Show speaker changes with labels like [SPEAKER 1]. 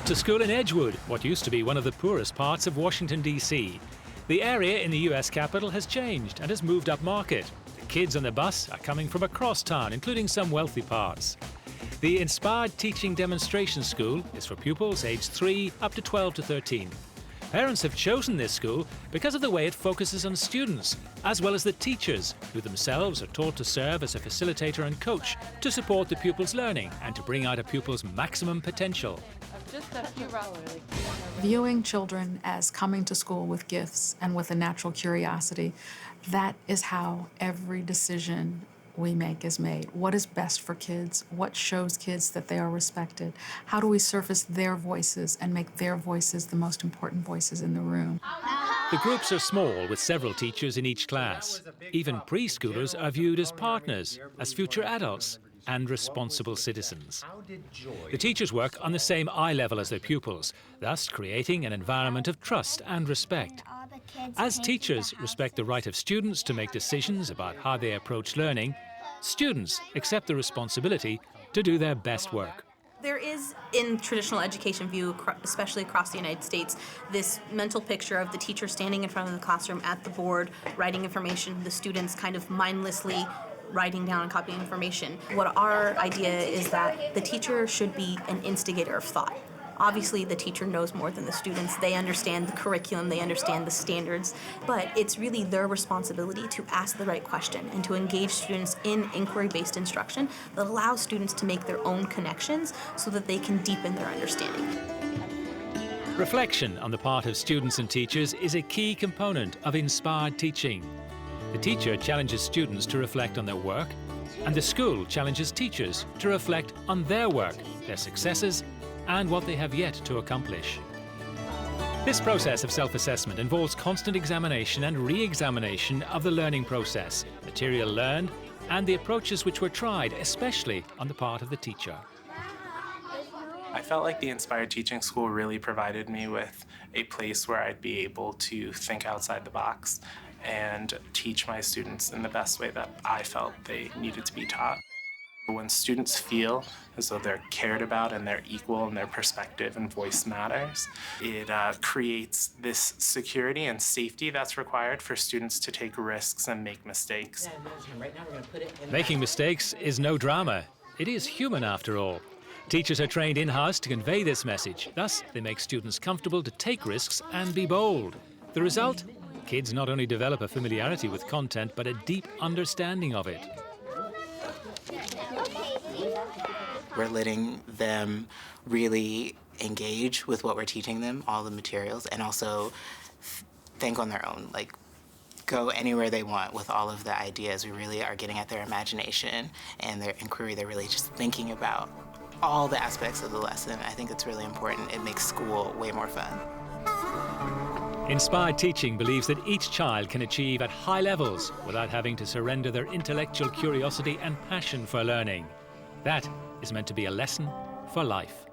[SPEAKER 1] to school in Edgewood, what used to be one of the poorest parts of Washington, D.C. The area in the U.S. capital has changed and has moved up market. The kids on the bus are coming from across town, including some wealthy parts. The Inspired Teaching Demonstration School is for pupils aged 3 up to 12 to 13. Parents have chosen this school because of the way it focuses on students, as well as the teachers, who themselves are taught to serve as a facilitator and coach to support the pupils' learning and to bring out a pupil's maximum potential.
[SPEAKER 2] Viewing children as coming to school with gifts and with a natural curiosity, that is how every decision we make is made. What is best for kids? What shows kids that they are respected? How do we surface their voices and make their voices the most important voices in the room?
[SPEAKER 1] The groups are small, with several teachers in each class. Even preschoolers are viewed as partners, as future adults, and responsible citizens. The teachers work on the same eye level as their pupils, thus creating an environment of trust and respect. As teachers respect the right of students to make decisions about how they approach learning, students accept the responsibility to do their best work.
[SPEAKER 3] There is, in traditional education view, especially across the United States, this mental picture of the teacher standing in front of the classroom at the board, writing information, the students kind of mindlessly writing down and copying information. What our idea is that the teacher should be an instigator of thought. Obviously, the teacher knows more than the students. They understand the curriculum, they understand the standards, but it's really their responsibility to ask the right question and to engage students in inquiry-based instruction that allows students to make their own connections so that they can deepen their understanding.
[SPEAKER 1] Reflection on the part of students and teachers is a key component of inspired teaching. The teacher challenges students to reflect on their work, and the school challenges teachers to reflect on their work, their successes, and what they have yet to accomplish. This process of self-assessment involves constant examination and re-examination of the learning process, material learned, and the approaches which were tried, especially on the part of the teacher.
[SPEAKER 4] I felt like the Inspired Teaching School really provided me with a place where I'd be able to think outside the box and teach my students in the best way that I felt they needed to be taught. When students feel as though they're cared about and they're equal and their perspective and voice matters, it creates this security and safety that's required for students to take risks and make mistakes.
[SPEAKER 1] Making mistakes is no drama. It is human after all. Teachers are trained in-house to convey this message. Thus, they make students comfortable to take risks and be bold. The result? Kids not only develop a familiarity with content, but a deep understanding of it.
[SPEAKER 5] We're letting them really engage with what we're teaching them, all the materials, and also think on their own, like go anywhere they want with all of the ideas. We really are getting at their imagination and their inquiry. They're really just thinking about all the aspects of the lesson. I think it's really important. It makes school way more fun.
[SPEAKER 1] Inspired Teaching believes that each child can achieve at high levels without having to surrender their intellectual curiosity and passion for learning. That is meant to be a lesson for life.